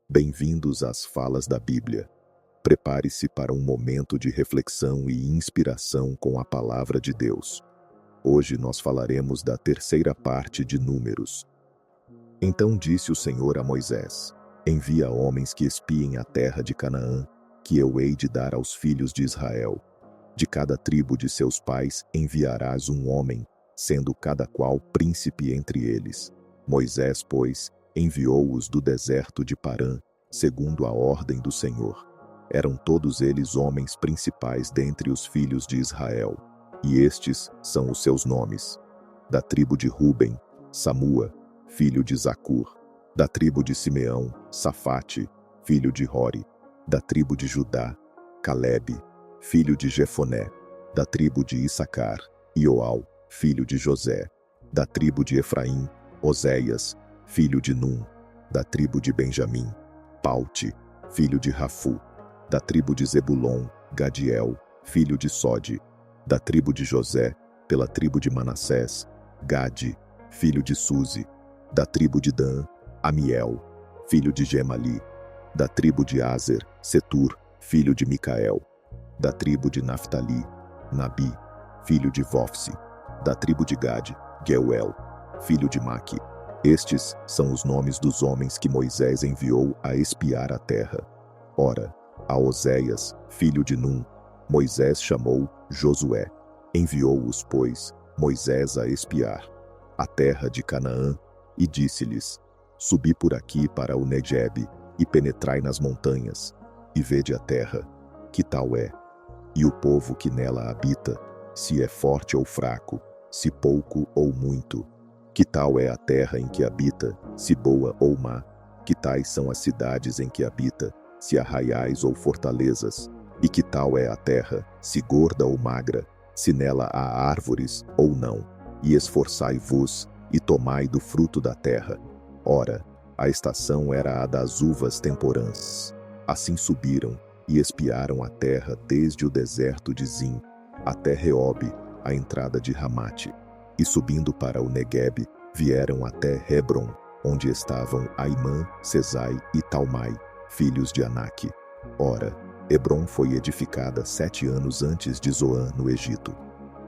Bem-vindos às Falas da Bíblia. Prepare-se para um momento de reflexão e inspiração com a Palavra de Deus. Hoje nós falaremos da terceira parte de Números. Então disse o Senhor a Moisés: Envia homens que espiem a terra de Canaã, que eu hei de dar aos filhos de Israel. De cada tribo de seus pais enviarás um homem, sendo cada qual príncipe entre eles. Moisés, pois, enviou-os do deserto de Parã, segundo a ordem do Senhor. Eram todos eles homens principais dentre os filhos de Israel. E estes são os seus nomes: da tribo de Ruben, Samua, filho de Zacur; da tribo de Simeão, Safate, filho de Hori; da tribo de Judá, Calebe, filho de Jefoné; da tribo de Issacar, Ioal, filho de José; da tribo de Efraim, Oséias, filho de Num; da tribo de Benjamim, Paute, filho de Rafu; da tribo de Zebulon, Gadiel, filho de Sode; da tribo de José, pela tribo de Manassés, Gade, filho de Suzi; da tribo de Dan, Amiel, filho de Gemali; da tribo de Aser, Setur, filho de Micael; da tribo de Naftali, Nabi, filho de Vofsi; da tribo de Gade, Geuel, filho de Maque. Estes são os nomes dos homens que Moisés enviou a espiar a terra. Ora, a Oséias, filho de Num, Moisés chamou Josué. Enviou-os, pois, Moisés a espiar a terra de Canaã, e disse-lhes: Subi por aqui para o Negebe, e penetrai nas montanhas, e vede a terra, que tal é, e o povo que nela habita, se é forte ou fraco, se pouco ou muito. Que tal é a terra em que habita, se boa ou má? Que tais são as cidades em que habita, se arraiais ou fortalezas? E que tal é a terra, se gorda ou magra, se nela há árvores ou não? E esforçai-vos, e tomai do fruto da terra. Ora, a estação era a das uvas temporãs. Assim subiram, e espiaram a terra desde o deserto de Zim, até Reobe, a entrada de Ramate. E subindo para o Neguebe, vieram até Hebron, onde estavam Aimã, Sesai e Talmai, filhos de Aнаque. Ora, Hebron foi edificada 7 anos antes de Zoan, no Egito.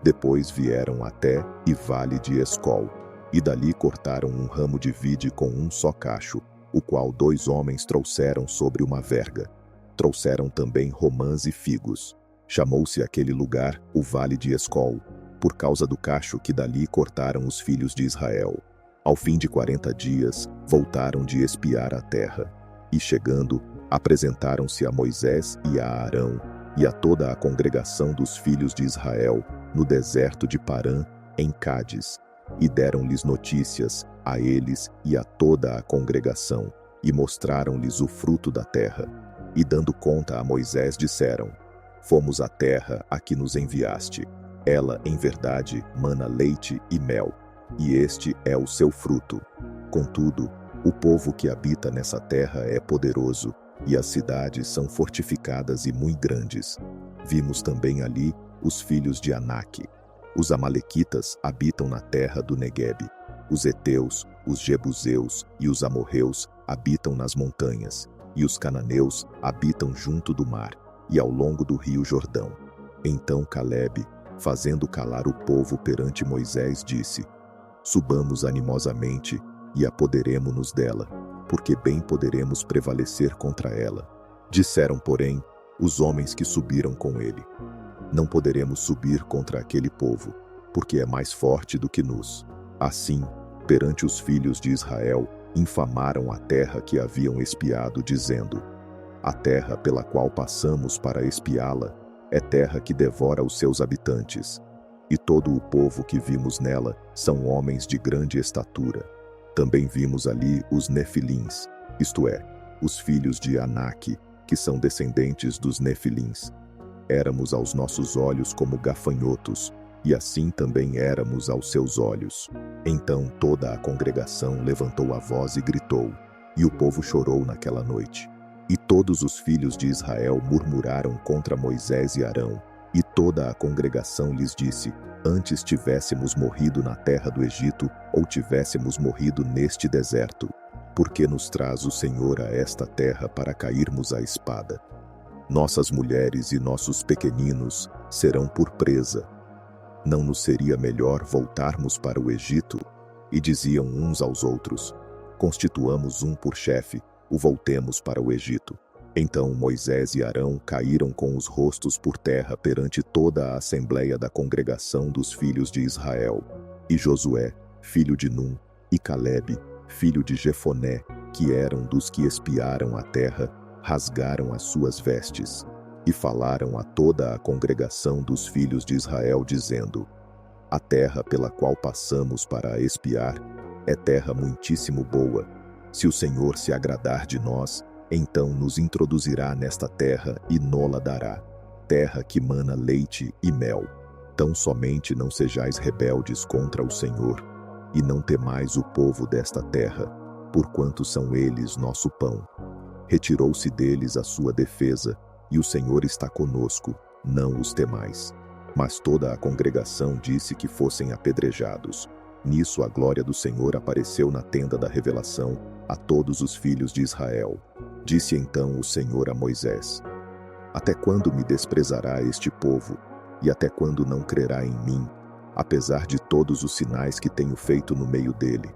Depois vieram até e vale de Escol, e dali cortaram um ramo de vide com um só cacho, o qual 2 homens trouxeram sobre uma verga. Trouxeram também romãs e figos. Chamou-se aquele lugar o Vale de Escol, por causa do cacho que dali cortaram os filhos de Israel. Ao fim de 40 dias, voltaram de espiar a terra. E chegando, apresentaram-se a Moisés e a Arão, e a toda a congregação dos filhos de Israel, no deserto de Parã, em Cádiz. E deram-lhes notícias, a eles e a toda a congregação, e mostraram-lhes o fruto da terra. E dando conta a Moisés, disseram: Fomos à terra a que nos enviaste. Ela, em verdade, mana leite e mel, e este é o seu fruto. Contudo, o povo que habita nessa terra é poderoso, e as cidades são fortificadas e muito grandes. Vimos também ali os filhos de Aнаque. Os amalequitas habitam na terra do Neguebe. Os heteus, os jebuseus e os amorreus habitam nas montanhas, e os cananeus habitam junto do mar, e ao longo do rio Jordão. Então Calebe, fazendo calar o povo perante Moisés, disse: Subamos animosamente e apoderemo-nos dela, porque bem poderemos prevalecer contra ela. Disseram, porém, os homens que subiram com ele: Não poderemos subir contra aquele povo, porque é mais forte do que nós. Assim, perante os filhos de Israel, infamaram a terra que haviam espiado, dizendo: A terra pela qual passamos para espiá-la é terra que devora os seus habitantes. E todo o povo que vimos nela são homens de grande estatura. Também vimos ali os Nefilins, isto é, os filhos de Aнаque, que são descendentes dos Nefilins. Éramos aos nossos olhos como gafanhotos, e assim também éramos aos seus olhos. Então toda a congregação levantou a voz e gritou, e o povo chorou naquela noite. E todos os filhos de Israel murmuraram contra Moisés e Arão, e toda a congregação lhes disse: Antes tivéssemos morrido na terra do Egito, ou tivéssemos morrido neste deserto. Por que nos traz o Senhor a esta terra para cairmos à espada? Nossas mulheres e nossos pequeninos serão por presa. Não nos seria melhor voltarmos para o Egito? E diziam uns aos outros: constituamos um por chefe, o voltemos para o Egito. Então Moisés e Arão caíram com os rostos por terra perante toda a assembleia da congregação dos filhos de Israel. E Josué, filho de Num, e Calebe, filho de Jefoné, que eram dos que espiaram a terra, rasgaram as suas vestes, e falaram a toda a congregação dos filhos de Israel, dizendo: a terra pela qual passamos para a espiar é terra muitíssimo boa. Se o Senhor se agradar de nós, então nos introduzirá nesta terra e nola dará, terra que mana leite e mel. Tão somente não sejais rebeldes contra o Senhor, e não temais o povo desta terra, porquanto são eles nosso pão. Retirou-se deles a sua defesa, e o Senhor está conosco, não os temais. Mas toda a congregação disse que fossem apedrejados. Nisso a glória do Senhor apareceu na tenda da revelação a todos os filhos de Israel. Disse então o Senhor a Moisés: até quando me desprezará este povo, e até quando não crerá em mim, apesar de todos os sinais que tenho feito no meio dele?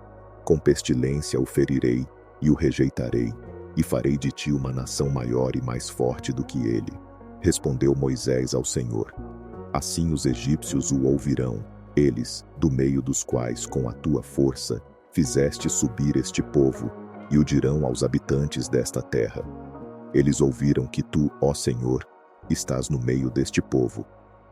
Com pestilência o ferirei, e o rejeitarei, e farei de ti uma nação maior e mais forte do que ele. Respondeu Moisés ao Senhor: assim os egípcios o ouvirão, eles, do meio dos quais com a tua força fizeste subir este povo, e o dirão aos habitantes desta terra: eles ouviram que tu, ó Senhor, estás no meio deste povo.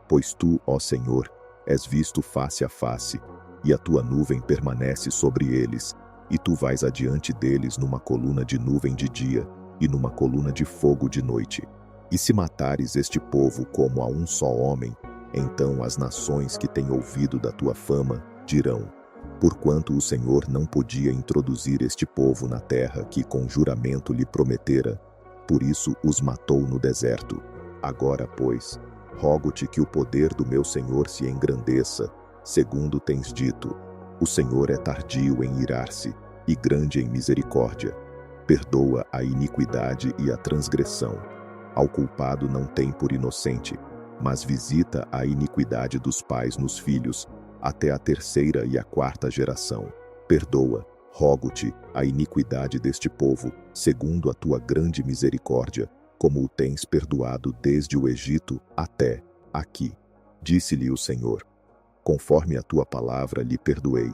Pois tu, ó Senhor, és visto face a face, e a tua nuvem permanece sobre eles, e tu vais adiante deles numa coluna de nuvem de dia, e numa coluna de fogo de noite. E se matares este povo como a um só homem, então as nações que têm ouvido da tua fama dirão: porquanto o Senhor não podia introduzir este povo na terra que com juramento lhe prometera, por isso os matou no deserto. Agora, pois, rogo-te que o poder do meu Senhor se engrandeça, segundo tens dito. O Senhor é tardio em irar-se, e grande em misericórdia. Perdoa a iniquidade e a transgressão. Ao culpado não tem por inocente, mas visita a iniquidade dos pais nos filhos, até a terceira e a quarta geração. Perdoa, rogo-te, a iniquidade deste povo, segundo a tua grande misericórdia, como o tens perdoado desde o Egito até aqui. Disse-lhe o Senhor: conforme a tua palavra lhe perdoei.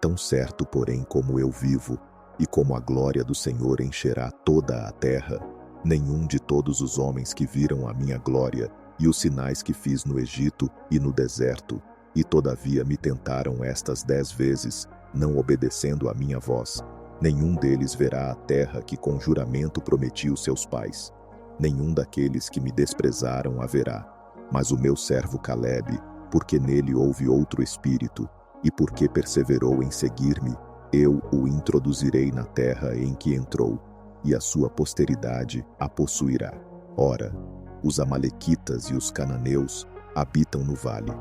Tão certo, porém, como eu vivo, e como a glória do Senhor encherá toda a terra, nenhum de todos os homens que viram a minha glória e os sinais que fiz no Egito e no deserto, e todavia me tentaram estas 10 vezes, não obedecendo à minha voz, nenhum deles verá a terra que com juramento prometi aos seus pais. Nenhum daqueles que me desprezaram a verá. Mas o meu servo Calebe, porque nele houve outro espírito, e porque perseverou em seguir-me, eu o introduzirei na terra em que entrou, e a sua posteridade a possuirá. Ora, os amalequitas e os cananeus habitam no vale.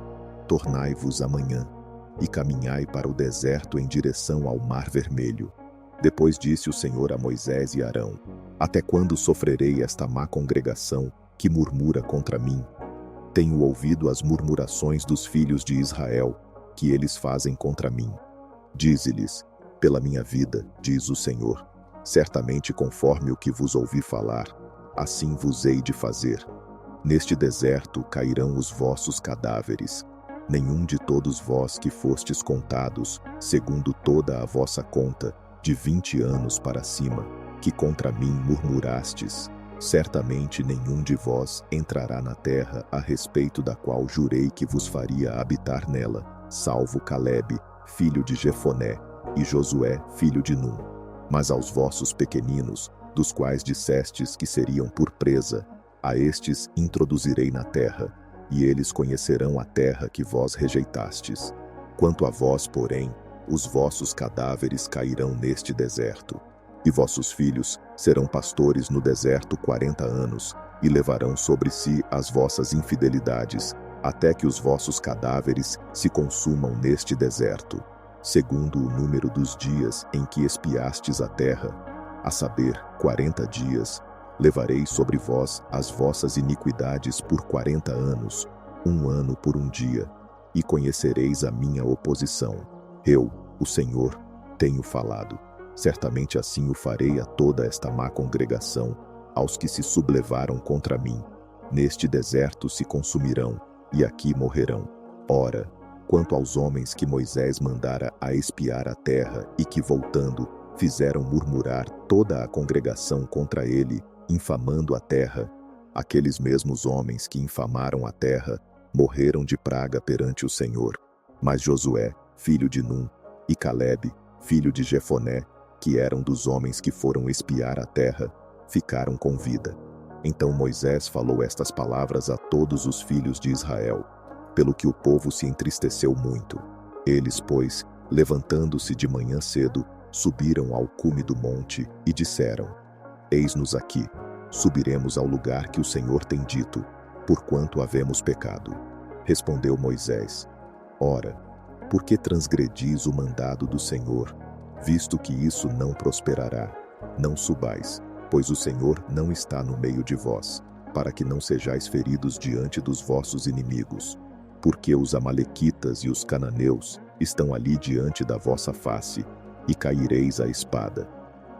Tornai-vos amanhã, e caminhai para o deserto em direção ao Mar Vermelho. Depois disse o Senhor a Moisés e Arão: até quando sofrerei esta má congregação que murmura contra mim? Tenho ouvido as murmurações dos filhos de Israel, que eles fazem contra mim. Dize-lhes: pela minha vida, diz o Senhor, certamente conforme o que vos ouvi falar, assim vos hei de fazer. Neste deserto cairão os vossos cadáveres. Nenhum de todos vós que fostes contados, segundo toda a vossa conta, de 20 anos para cima, que contra mim murmurastes, certamente nenhum de vós entrará na terra a respeito da qual jurei que vos faria habitar nela, salvo Calebe, filho de Jefoné, e Josué, filho de Num. Mas aos vossos pequeninos, dos quais dissestes que seriam por presa, a estes introduzirei na terra, e eles conhecerão a terra que vós rejeitastes. Quanto a vós, porém, os vossos cadáveres cairão neste deserto. E vossos filhos serão pastores no deserto 40 anos, e levarão sobre si as vossas infidelidades, até que os vossos cadáveres se consumam neste deserto. segundo o número dos dias em que espiastes a terra, a saber, 40 dias, levarei sobre vós as vossas iniquidades por 40 anos, 1 ano por um dia, e conhecereis a minha oposição. Eu, o Senhor, tenho falado. Certamente assim o farei a toda esta má congregação, aos que se sublevaram contra mim. Neste deserto se consumirão, e aqui morrerão. Ora, quanto aos homens que Moisés mandara a espiar a terra e que, voltando, fizeram murmurar toda a congregação contra ele, infamando a terra, aqueles mesmos homens que infamaram a terra morreram de praga perante o Senhor. Mas Josué, filho de Num, e Calebe, filho de Jefoné, que eram dos homens que foram espiar a terra, ficaram com vida. Então Moisés falou estas palavras a todos os filhos de Israel, pelo que o povo se entristeceu muito. Eles, pois, levantando-se de manhã cedo, subiram ao cume do monte e disseram: Eis-nos aqui, subiremos ao lugar que o Senhor tem dito, porquanto havemos pecado. Respondeu Moisés: Ora, por que transgredis o mandado do Senhor, visto que isso não prosperará? Não subais, pois o Senhor não está no meio de vós, para que não sejais feridos diante dos vossos inimigos. Porque os amalequitas e os cananeus estão ali diante da vossa face, e caireis à espada.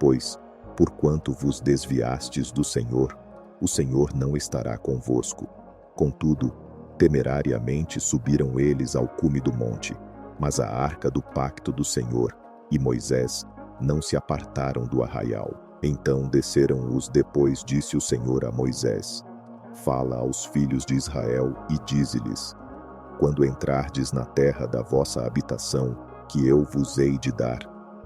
Pois, porquanto vos desviastes do Senhor, o Senhor não estará convosco. Contudo, temerariamente subiram eles ao cume do monte, mas a arca do pacto do Senhor e Moisés não se apartaram do arraial. Então desceram-os. Depois disse o Senhor a Moisés: Fala aos filhos de Israel e dize-lhes: Quando entrardes na terra da vossa habitação, que eu vos hei de dar,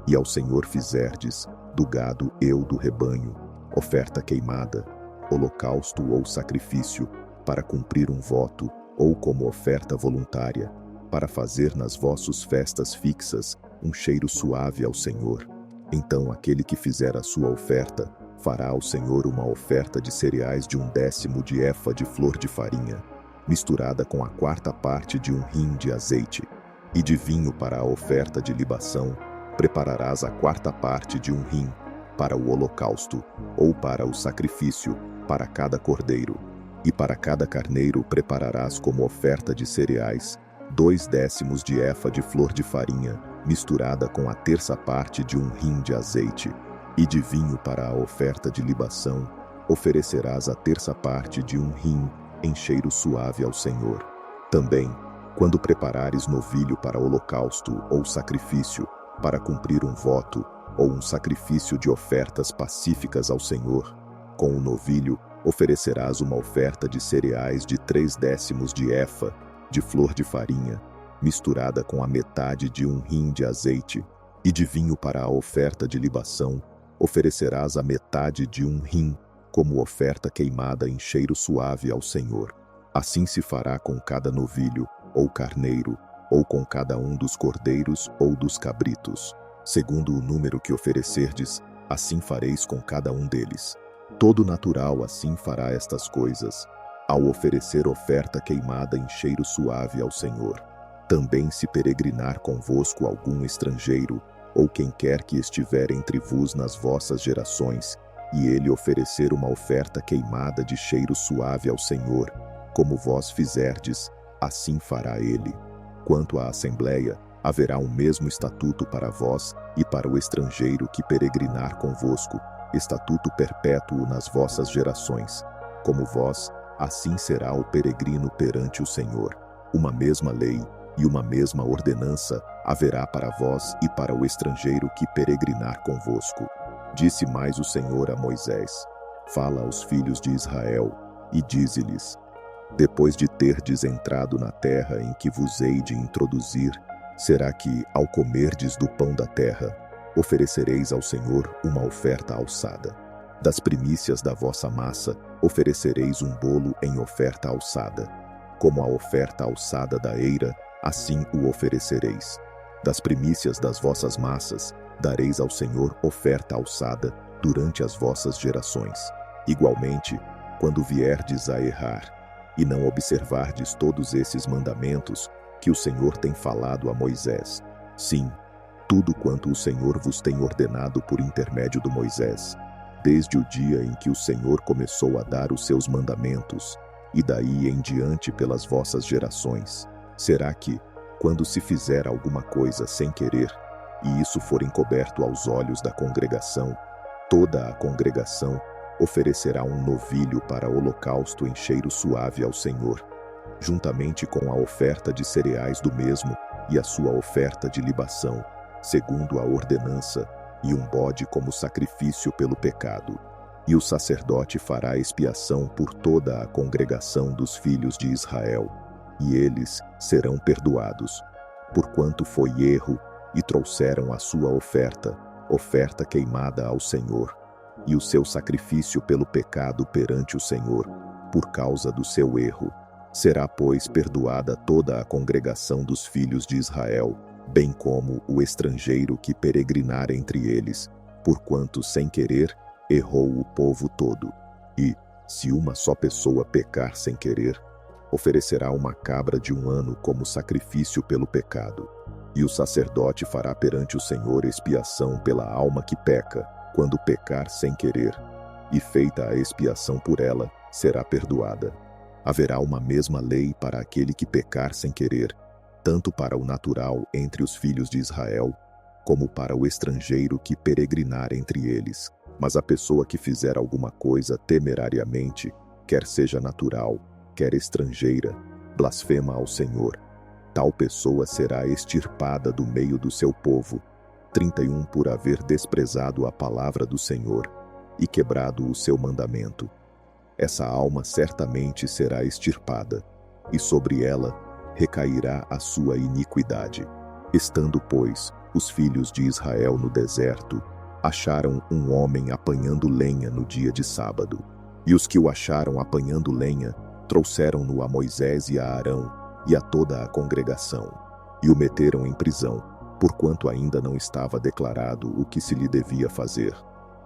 e ao Senhor fizerdes, do gado eu do rebanho, oferta queimada, holocausto ou sacrifício, para cumprir um voto, ou como oferta voluntária, para fazer nas vossas festas fixas um cheiro suave ao Senhor. Então aquele que fizer a sua oferta, fará ao Senhor uma oferta de cereais de 1/10 de efa de flor de farinha, misturada com a 4ª parte de um hin de azeite, e de vinho para a oferta de libação, prepararás a 4ª parte de um hin, para o holocausto, ou para o sacrifício, para cada cordeiro. E para cada carneiro prepararás como oferta de cereais, 2/10 de efa de flor de farinha, misturada com a 1/3 parte de um hin de azeite. E de vinho para a oferta de libação, oferecerás a 1/3 parte de um hin, em cheiro suave ao Senhor. Também, quando preparares novilho para holocausto ou sacrifício, para cumprir um voto, ou um sacrifício de ofertas pacíficas ao Senhor, com o novilho oferecerás uma oferta de cereais de 3/10 de efa, de flor de farinha, misturada com a metade de um hin de azeite, e de vinho para a oferta de libação, oferecerás a metade de um hin, como oferta queimada em cheiro suave ao Senhor. Assim se fará com cada novilho, ou carneiro, ou com cada um dos cordeiros ou dos cabritos. Segundo o número que oferecerdes, assim fareis com cada um deles. Todo natural assim fará estas coisas, ao oferecer oferta queimada em cheiro suave ao Senhor. Também se peregrinar convosco algum estrangeiro, ou quem quer que estiver entre vos nas vossas gerações, e ele oferecer uma oferta queimada de cheiro suave ao Senhor, como vós fizerdes, assim fará ele. Quanto à assembleia, haverá um mesmo estatuto para vós e para o estrangeiro que peregrinar convosco, estatuto perpétuo nas vossas gerações. Como vós, assim será o peregrino perante o Senhor. Uma mesma lei e uma mesma ordenança haverá para vós e para o estrangeiro que peregrinar convosco. Disse mais o Senhor a Moisés: Fala aos filhos de Israel, e dize-lhes: Depois de terdes entrado na terra em que vos hei de introduzir, será que, ao comerdes do pão da terra, oferecereis ao Senhor uma oferta alçada. Das primícias da vossa massa, oferecereis um bolo em oferta alçada. Como a oferta alçada da eira, assim o oferecereis. Das primícias das vossas massas, dareis ao Senhor oferta alçada durante as vossas gerações. Igualmente, quando vierdes a errar, e não observardes todos esses mandamentos que o Senhor tem falado a Moisés, sim, tudo quanto o Senhor vos tem ordenado por intermédio do Moisés, desde o dia em que o Senhor começou a dar os seus mandamentos, e daí em diante pelas vossas gerações. Será que, quando se fizer alguma coisa sem querer, e isso for encoberto aos olhos da congregação, toda a congregação oferecerá um novilho para holocausto em cheiro suave ao Senhor, juntamente com a oferta de cereais do mesmo e a sua oferta de libação, segundo a ordenança, e um bode como sacrifício pelo pecado. E o sacerdote fará expiação por toda a congregação dos filhos de Israel, e eles serão perdoados, porquanto foi erro, e trouxeram a sua oferta queimada ao Senhor, e o seu sacrifício pelo pecado perante o Senhor, por causa do seu erro. Será, pois, perdoada toda a congregação dos filhos de Israel, bem como o estrangeiro que peregrinar entre eles, porquanto, sem querer, errou o povo todo. E, se uma só pessoa pecar sem querer, oferecerá uma cabra de 1 ano como sacrifício pelo pecado. E o sacerdote fará perante o Senhor expiação pela alma que peca, quando pecar sem querer, e feita a expiação por ela, será perdoada. Haverá uma mesma lei para aquele que pecar sem querer, tanto para o natural entre os filhos de Israel, como para o estrangeiro que peregrinar entre eles. Mas a pessoa que fizer alguma coisa temerariamente, quer seja natural, quer estrangeira, blasfema ao Senhor. Tal pessoa será extirpada do meio do seu povo. 31 Por haver desprezado a palavra do Senhor e quebrado o seu mandamento. Essa alma certamente será extirpada, e sobre ela recairá a sua iniquidade. Estando, pois, os filhos de Israel no deserto, acharam um homem apanhando lenha no dia de sábado. E os que o acharam apanhando lenha, trouxeram-no a Moisés e a Arão, e a toda a congregação, e o meteram em prisão, porquanto ainda não estava declarado o que se lhe devia fazer.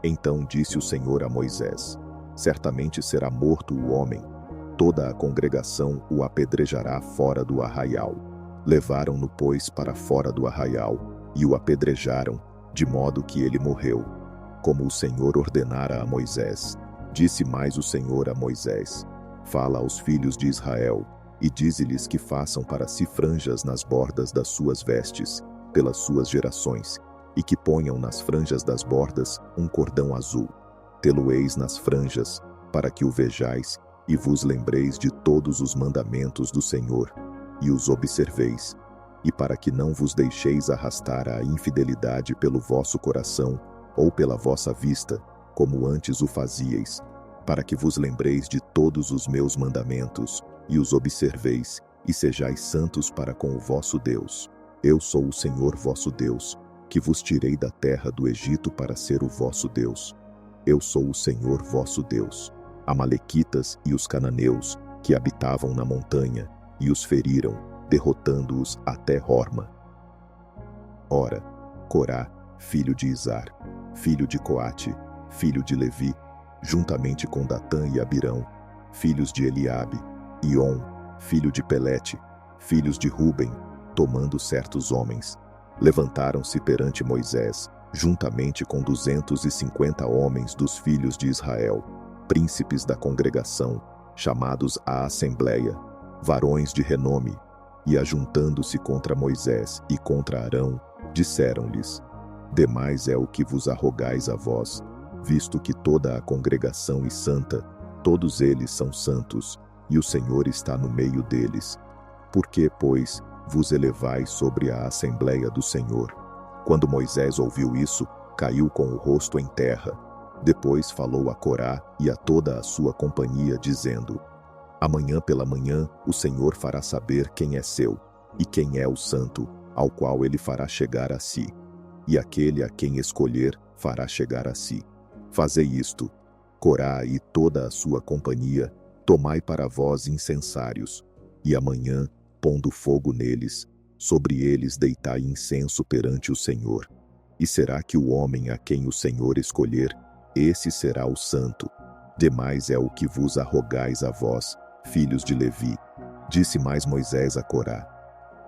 Então disse o Senhor a Moisés: certamente será morto o homem, toda a congregação o apedrejará fora do arraial. Levaram-no, pois, para fora do arraial, e o apedrejaram, de modo que ele morreu, como o Senhor ordenara a Moisés. Disse mais o Senhor a Moisés: fala aos filhos de Israel, e dize-lhes que façam para si franjas nas bordas das suas vestes, pelas suas gerações, e que ponham nas franjas das bordas um cordão azul. Tê-lo-eis nas franjas, para que o vejais, e vos lembreis de todos os mandamentos do Senhor, e os observeis, e para que não vos deixeis arrastar à infidelidade pelo vosso coração, ou pela vossa vista, como antes o fazíeis, para que vos lembreis de todos os meus mandamentos, e os observeis, e sejais santos para com o vosso Deus. Eu sou o Senhor vosso Deus, que vos tirei da terra do Egito para ser o vosso Deus. Eu sou o Senhor vosso Deus. Amalequitas e os cananeus, que habitavam na montanha, e os feriram, derrotando-os até Horma. Ora, Corá, filho de Izar, filho de Coate, filho de Levi, juntamente com Datã e Abirão, filhos de Eliabe, e On, filho de Pelete, filhos de Ruben, tomando certos homens, levantaram-se perante Moisés, juntamente com 250 homens dos filhos de Israel, príncipes da congregação, chamados à assembleia, varões de renome, e ajuntando-se contra Moisés e contra Arão, disseram-lhes: demais é o que vos arrogais a vós, visto que toda a congregação é santa, todos eles são santos, e o Senhor está no meio deles. Por que, pois, vos elevais sobre a assembleia do Senhor? Quando Moisés ouviu isso, caiu com o rosto em terra. Depois falou a Corá e a toda a sua companhia, dizendo: amanhã pela manhã o Senhor fará saber quem é seu, e quem é o santo, ao qual ele fará chegar a si. E aquele a quem escolher fará chegar a si. Fazei isto: Corá e toda a sua companhia, tomai para vós incensários, e amanhã, pondo fogo neles, sobre eles deitai incenso perante o Senhor. E será que o homem a quem o Senhor escolher, esse será o santo. Demais é o que vos arrogais a vós, filhos de Levi. Disse mais Moisés a Corá: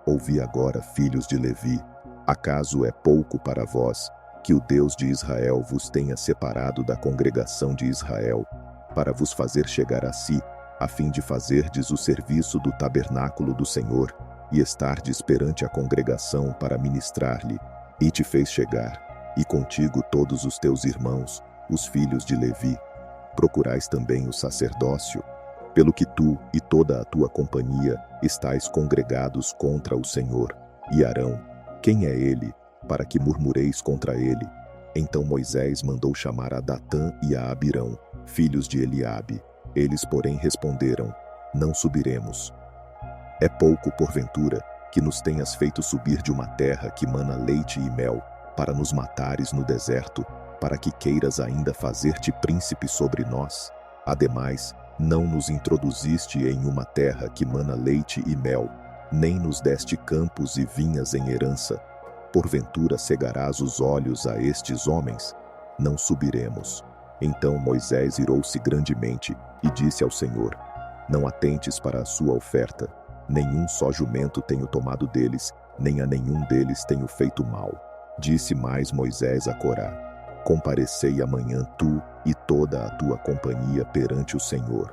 ouvi agora, filhos de Levi, Acaso é pouco para vós que o Deus de Israel vos tenha separado da congregação de Israel, para vos fazer chegar a si, a fim de fazerdes o serviço do tabernáculo do Senhor, e estardes perante a congregação para ministrar-lhe, e te fez chegar, e contigo todos os teus irmãos, os filhos de Levi. Procurais também o sacerdócio, pelo que tu e toda a tua companhia estáis congregados contra o Senhor. E Arão, quem é ele, para que murmureis contra ele? Então Moisés mandou chamar a Datã e a Abirão, filhos de Eliabe. Eles, porém, responderam: não subiremos. É pouco, porventura, que nos tenhas feito subir de uma terra que mana leite e mel, para nos matares no deserto, para que queiras ainda fazer-te príncipe sobre nós? Ademais, não nos introduziste em uma terra que mana leite e mel, nem nos deste campos e vinhas em herança. Porventura cegarás os olhos a estes homens? Não subiremos. Então Moisés irou-se grandemente e disse ao Senhor: não atentes para a sua oferta. Nenhum só jumento tenho tomado deles, nem a nenhum deles tenho feito mal. Disse mais Moisés a Corá: comparecei amanhã tu e toda a tua companhia perante o Senhor,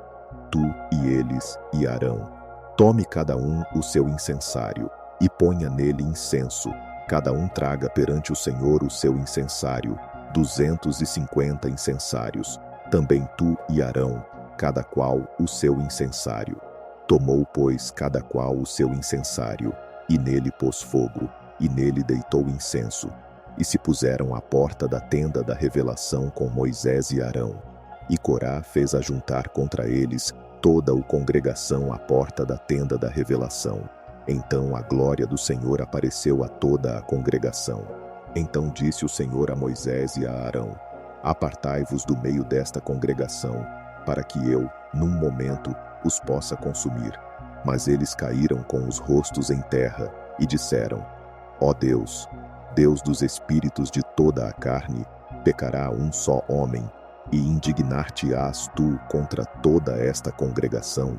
tu e eles e Arão. Tome cada um o seu incensário, e ponha nele incenso. Cada um traga perante o Senhor o seu incensário, 250 incensários. Também tu e Arão, cada qual o seu incensário. Tomou, pois, cada qual o seu incensário, e nele pôs fogo, e nele deitou incenso. E se puseram à porta da tenda da revelação com Moisés e Arão. E Corá fez ajuntar contra eles toda a congregação à porta da tenda da revelação. Então a glória do Senhor apareceu a toda a congregação. Então disse o Senhor a Moisés e a Arão: apartai-vos do meio desta congregação, para que eu, num momento, os possa consumir. Mas eles caíram com os rostos em terra, e disseram: ó Deus, Deus dos espíritos de toda a carne, pecará um só homem, e indignar-te-ás tu contra toda esta congregação?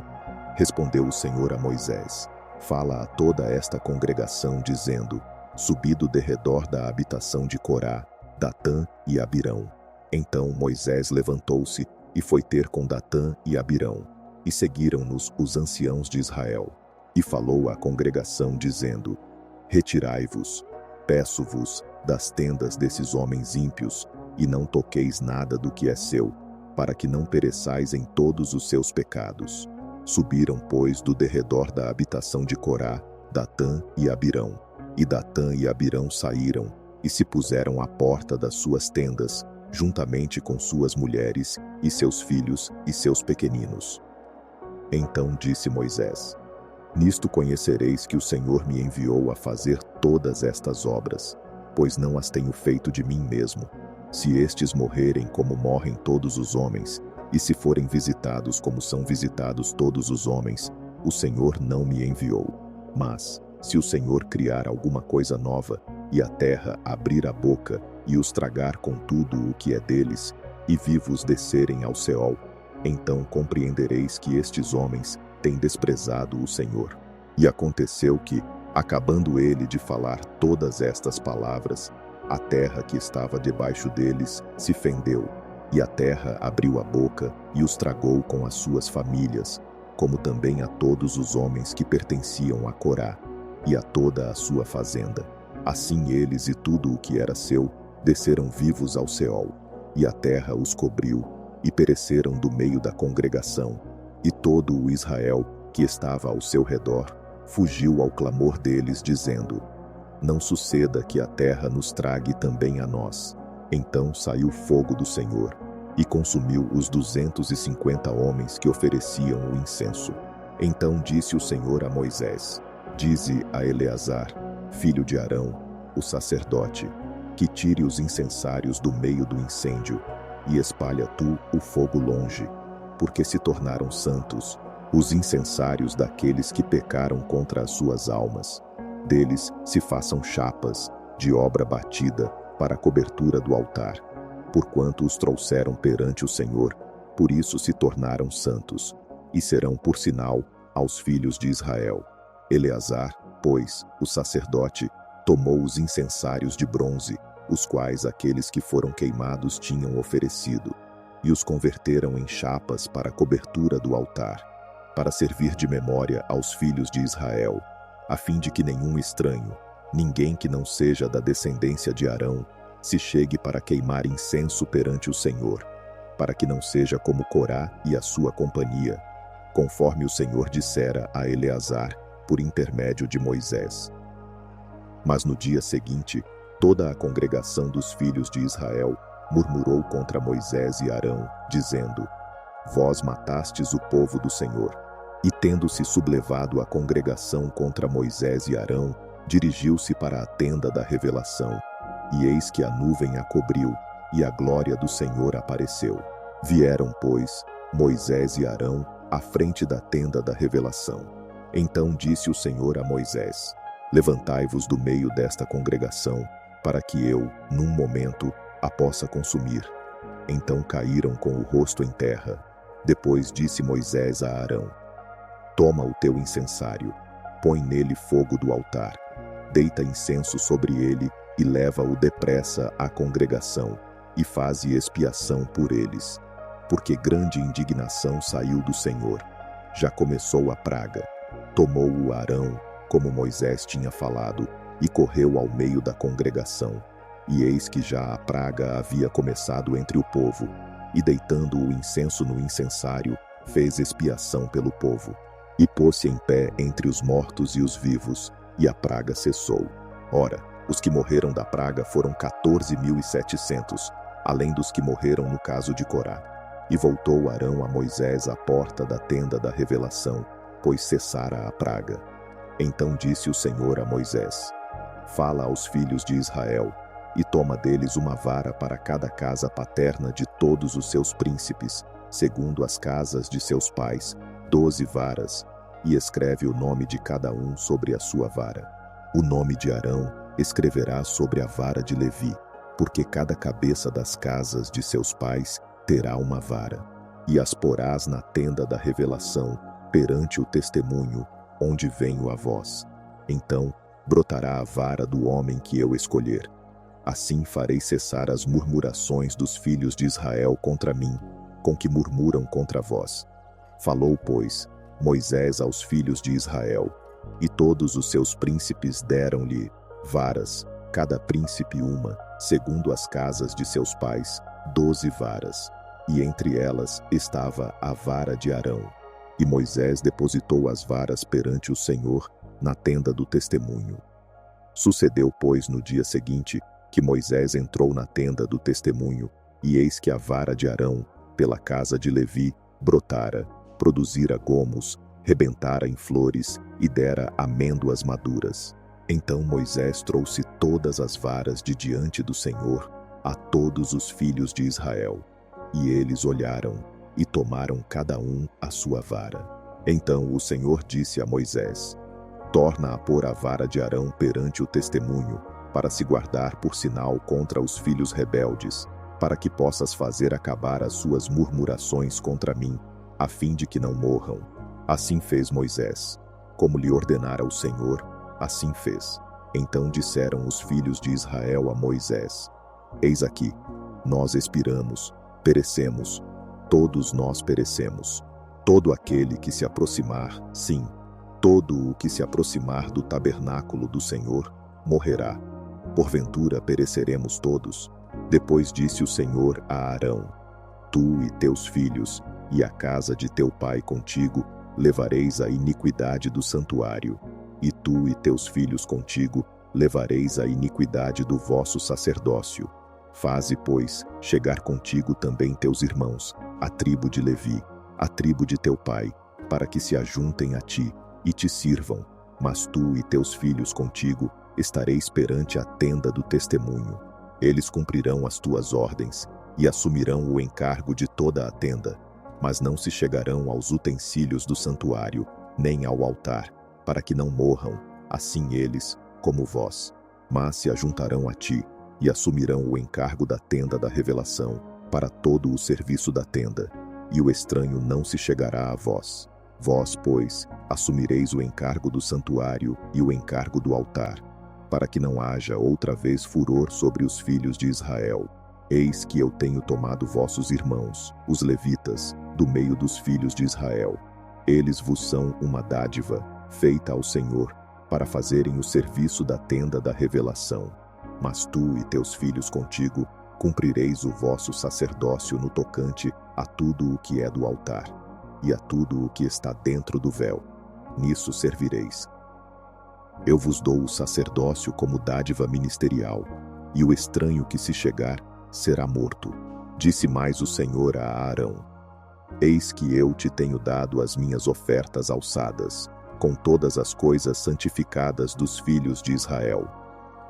Respondeu o Senhor a Moisés: fala a toda esta congregação, dizendo: subi do derredor da habitação de Corá, Datã e Abirão. Então Moisés levantou-se e foi ter com Datã e Abirão, e seguiram-nos os anciãos de Israel. E falou à congregação, dizendo: retirai-vos, peço-vos, das tendas desses homens ímpios, e não toqueis nada do que é seu, para que não pereçais em todos os seus pecados. Subiram, pois, do derredor da habitação de Corá, Datã e Abirão. E Datã e Abirão saíram, e se puseram à porta das suas tendas, juntamente com suas mulheres, e seus filhos, e seus pequeninos. Então disse Moisés: nisto conhecereis que o Senhor me enviou a fazer todas estas obras, pois não as tenho feito de mim mesmo. Se estes morrerem como morrem todos os homens, e se forem visitados como são visitados todos os homens, o Senhor não me enviou. Mas, se o Senhor criar alguma coisa nova, e a terra abrir a boca, e os tragar com tudo o que é deles, e vivos descerem ao Seol, então compreendereis que estes homens têm desprezado o Senhor. E aconteceu que, acabando ele de falar todas estas palavras, a terra que estava debaixo deles se fendeu, e a terra abriu a boca e os tragou com as suas famílias, como também a todos os homens que pertenciam a Corá, e a toda a sua fazenda. Assim eles e tudo o que era seu desceram vivos ao Seol, e a terra os cobriu, e pereceram do meio da congregação. E todo o Israel, que estava ao seu redor, fugiu ao clamor deles, dizendo: não suceda que a terra nos trague também a nós. Então saiu fogo do Senhor, e consumiu os 250 homens que ofereciam o incenso. Então disse o Senhor a Moisés: dize a Eleazar, filho de Arão, o sacerdote, que tire os incensários do meio do incêndio, e espalha tu o fogo longe, porque se tornaram santos os incensários daqueles que pecaram contra as suas almas. Deles se façam chapas, de obra batida, para a cobertura do altar. Porquanto os trouxeram perante o Senhor, por isso se tornaram santos, e serão por sinal aos filhos de Israel. Eleazar, pois, o sacerdote, tomou os incensários de bronze, os quais aqueles que foram queimados tinham oferecido, e os converteram em chapas para a cobertura do altar, para servir de memória aos filhos de Israel, a fim de que nenhum estranho, ninguém que não seja da descendência de Arão, se chegue para queimar incenso perante o Senhor, para que não seja como Corá e a sua companhia, conforme o Senhor dissera a Eleazar por intermédio de Moisés. Mas no dia seguinte, toda a congregação dos filhos de Israel murmurou contra Moisés e Arão, dizendo: Vós matastes o povo do Senhor. E tendo-se sublevado a congregação contra Moisés e Arão, dirigiu-se para a tenda da revelação. E eis que a nuvem a cobriu, e a glória do Senhor apareceu. Vieram, pois, Moisés e Arão à frente da tenda da revelação. Então disse o Senhor a Moisés: Levantai-vos do meio desta congregação, para que eu, num momento, a possa consumir. Então caíram com o rosto em terra. Depois disse Moisés a Arão: Toma o teu incensário, põe nele fogo do altar, deita incenso sobre ele e leva-o depressa à congregação, e faze expiação por eles. Porque grande indignação saiu do Senhor. Já começou a praga. Tomou-o Arão, como Moisés tinha falado, e correu ao meio da congregação. E eis que já a praga havia começado entre o povo, e deitando o incenso no incensário, fez expiação pelo povo. E pôs-se em pé entre os mortos e os vivos, e a praga cessou. Ora, os que morreram da praga foram 14.700, além dos que morreram no caso de Corá. E voltou Arão a Moisés à porta da tenda da revelação, pois cessara a praga. Então disse o Senhor a Moisés: Fala aos filhos de Israel, e toma deles uma vara para cada casa paterna de todos os seus príncipes, segundo as casas de seus pais, 12 varas, e escreve o nome de cada um sobre a sua vara. O nome de Arão escreverá sobre a vara de Levi, porque cada cabeça das casas de seus pais terá uma vara, e as porás na tenda da revelação, perante o testemunho, onde venho a vós. Então brotará a vara do homem que eu escolher. Assim farei cessar as murmurações dos filhos de Israel contra mim, com que murmuram contra vós. Falou, pois, Moisés aos filhos de Israel, e todos os seus príncipes deram-lhe varas, cada príncipe uma, segundo as casas de seus pais, 12 varas, e entre elas estava a vara de Arão. E Moisés depositou as varas perante o Senhor na tenda do testemunho. Sucedeu, pois, no dia seguinte, que Moisés entrou na tenda do testemunho, e eis que a vara de Arão, pela casa de Levi, brotara, produzira gomos, rebentara em flores e dera amêndoas maduras. Então Moisés trouxe todas as varas de diante do Senhor a todos os filhos de Israel. E eles olharam e tomaram cada um a sua vara. Então o Senhor disse a Moisés: Torna a pôr a vara de Arão perante o testemunho, para se guardar por sinal contra os filhos rebeldes, para que possas fazer acabar as suas murmurações contra mim, a fim de que não morram. Assim fez Moisés. Como lhe ordenara o Senhor, assim fez. Então disseram os filhos de Israel a Moisés: Eis aqui, nós expiramos, perecemos, todos nós perecemos. Todo aquele que se aproximar, sim, todo o que se aproximar do tabernáculo do Senhor, morrerá. Porventura pereceremos todos? Depois disse o Senhor a Arão: Tu e teus filhos, e a casa de teu pai contigo, levareis a iniquidade do santuário, e tu e teus filhos contigo, levareis a iniquidade do vosso sacerdócio. Faze, pois, chegar contigo também teus irmãos, a tribo de Levi, a tribo de teu pai, para que se ajuntem a ti e te sirvam, mas tu e teus filhos contigo estareis perante a tenda do testemunho. Eles cumprirão as tuas ordens e assumirão o encargo de toda a tenda, mas não se chegarão aos utensílios do santuário, nem ao altar, para que não morram, assim eles, como vós. Mas se ajuntarão a ti e assumirão o encargo da tenda da revelação, para todo o serviço da tenda, e o estranho não se chegará a vós. Vós, pois, assumireis o encargo do santuário e o encargo do altar. para que não haja outra vez furor sobre os filhos de Israel. Eis que eu tenho tomado vossos irmãos, os levitas, do meio dos filhos de Israel. Eles vos são uma dádiva, feita ao Senhor, para fazerem o serviço da tenda da revelação. Mas tu e teus filhos contigo cumprireis o vosso sacerdócio no tocante a tudo o que é do altar, e a tudo o que está dentro do véu. Nisso servireis. Eu vos dou o sacerdócio como dádiva ministerial, e o estranho que se chegar será morto. Disse mais o Senhor a Arão: Eis que eu te tenho dado as minhas ofertas alçadas, com todas as coisas santificadas dos filhos de Israel.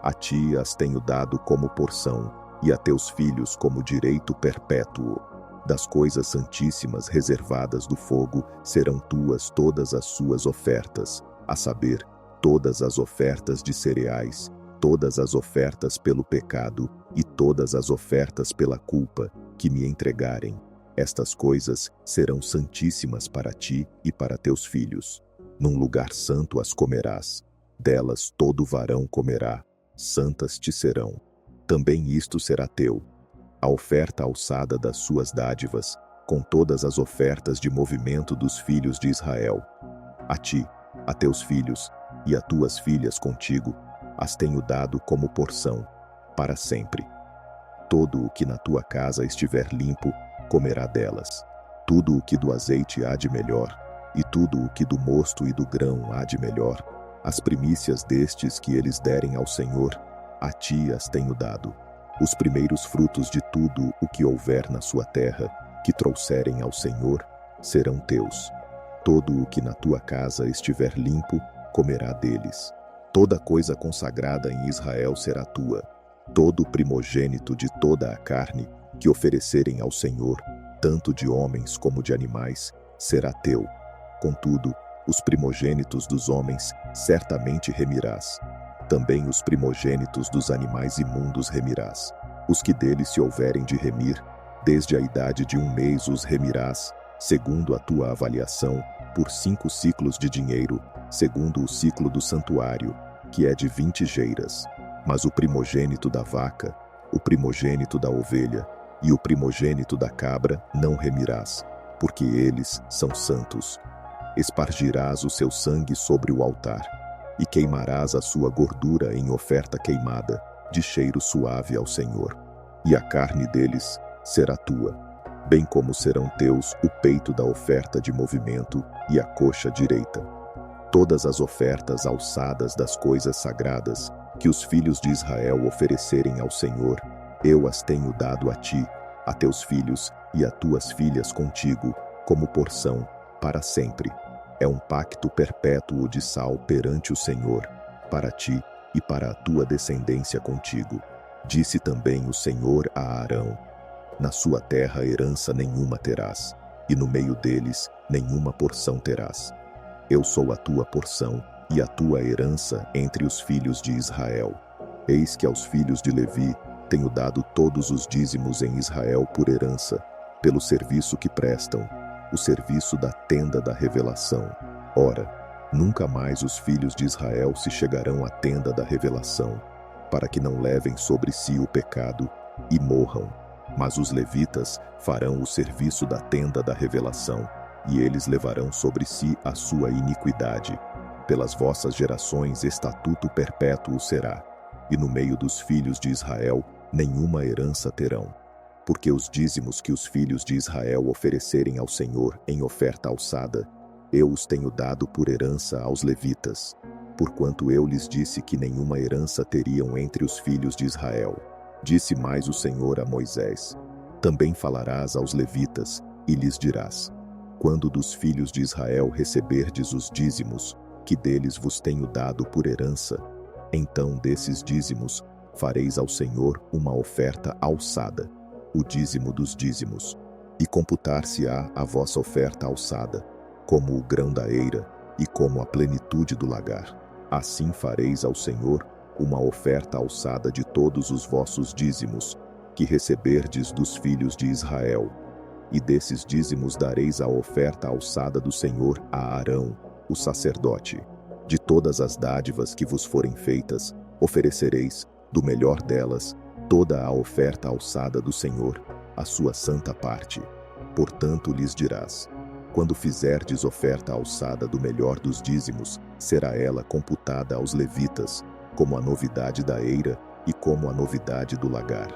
A ti as tenho dado como porção, e a teus filhos como direito perpétuo. Das coisas santíssimas reservadas do fogo serão tuas todas as suas ofertas, a saber, todas as ofertas de cereais, todas as ofertas pelo pecado e todas as ofertas pela culpa que me entregarem. Estas coisas serão santíssimas para ti e para teus filhos. Num lugar santo as comerás. Delas todo varão comerá. Santas te serão. Também isto será teu: a oferta alçada das suas dádivas, com todas as ofertas de movimento dos filhos de Israel. A ti, a teus filhos, e a tuas filhas contigo, as tenho dado como porção, para sempre. Todo o que na tua casa estiver limpo, comerá delas. Tudo o que do azeite há de melhor, e tudo o que do mosto e do grão há de melhor, as primícias destes que eles derem ao Senhor, a ti as tenho dado. Os primeiros frutos de tudo o que houver na sua terra, que trouxerem ao Senhor, serão teus. Todo o que na tua casa estiver limpo, comerá deles. Toda coisa consagrada em Israel será tua. Todo primogênito de toda a carne que oferecerem ao Senhor, tanto de homens como de animais, será teu. Contudo, os primogênitos dos homens certamente remirás. Também os primogênitos dos animais imundos remirás. Os que deles se houverem de remir, desde a idade de 1 mês os remirás, segundo a tua avaliação, por 5 ciclos de dinheiro, segundo o ciclo do santuário, que é de 20 geiras. Mas o primogênito da vaca, o primogênito da ovelha e o primogênito da cabra não remirás, porque eles são santos. Espargirás o seu sangue sobre o altar, e queimarás a sua gordura em oferta queimada, de cheiro suave ao Senhor. E a carne deles será tua, bem como serão teus o peito da oferta de movimento e a coxa direita. Todas as ofertas alçadas das coisas sagradas que os filhos de Israel oferecerem ao Senhor, eu as tenho dado a ti, a teus filhos e a tuas filhas contigo, como porção, para sempre. É um pacto perpétuo de sal perante o Senhor, para ti e para a tua descendência contigo. Disse também o Senhor a Arão: na sua terra herança nenhuma terás, e no meio deles nenhuma porção terás. Eu sou a tua porção e a tua herança entre os filhos de Israel. Eis que aos filhos de Levi tenho dado todos os dízimos em Israel por herança, pelo serviço que prestam, o serviço da tenda da revelação. Ora, nunca mais os filhos de Israel se chegarão à tenda da revelação, para que não levem sobre si o pecado e morram. Mas os levitas farão o serviço da tenda da revelação, e eles levarão sobre si a sua iniquidade. Pelas vossas gerações estatuto perpétuo será, e no meio dos filhos de Israel nenhuma herança terão. Porque os dízimos que os filhos de Israel oferecerem ao Senhor em oferta alçada, eu os tenho dado por herança aos levitas, porquanto eu lhes disse que nenhuma herança teriam entre os filhos de Israel. Disse mais o Senhor a Moisés: também falarás aos levitas, e lhes dirás: quando dos filhos de Israel receberdes os dízimos, que deles vos tenho dado por herança, então desses dízimos fareis ao Senhor uma oferta alçada, o dízimo dos dízimos, e computar-se-á a vossa oferta alçada, como o grão da eira e como a plenitude do lagar. Assim fareis ao Senhor uma oferta alçada de todos os vossos dízimos, que receberdes dos filhos de Israel. E desses dízimos dareis a oferta alçada do Senhor a Arão, o sacerdote. De todas as dádivas que vos forem feitas, Oferecereis, do melhor delas, toda a oferta alçada do Senhor, a sua santa parte. Portanto lhes dirás: quando fizerdes oferta alçada do melhor dos dízimos, será ela computada aos levitas, como a novidade da eira e como a novidade do lagar.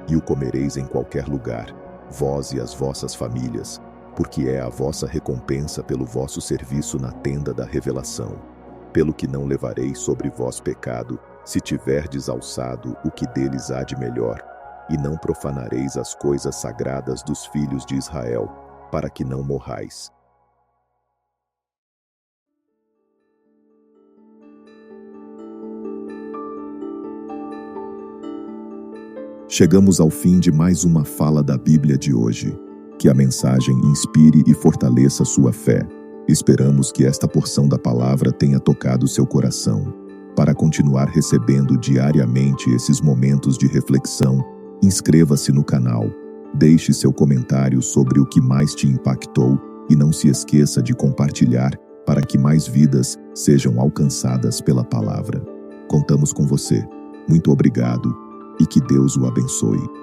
E o comereis em qualquer lugar, vós e as vossas famílias, porque é a vossa recompensa pelo vosso serviço na tenda da revelação. Pelo que não levareis sobre vós pecado, se tiverdes alçado o que deles há de melhor, e não profanareis as coisas sagradas dos filhos de Israel, para que não morrais. Chegamos ao fim de mais uma fala da Bíblia de hoje. Que a mensagem inspire e fortaleça sua fé. Esperamos que esta porção da palavra tenha tocado seu coração. Para continuar recebendo diariamente esses momentos de reflexão, inscreva-se no canal, deixe seu comentário sobre o que mais te impactou e não se esqueça de compartilhar para que mais vidas sejam alcançadas pela palavra. Contamos com você. Muito obrigado e que Deus o abençoe.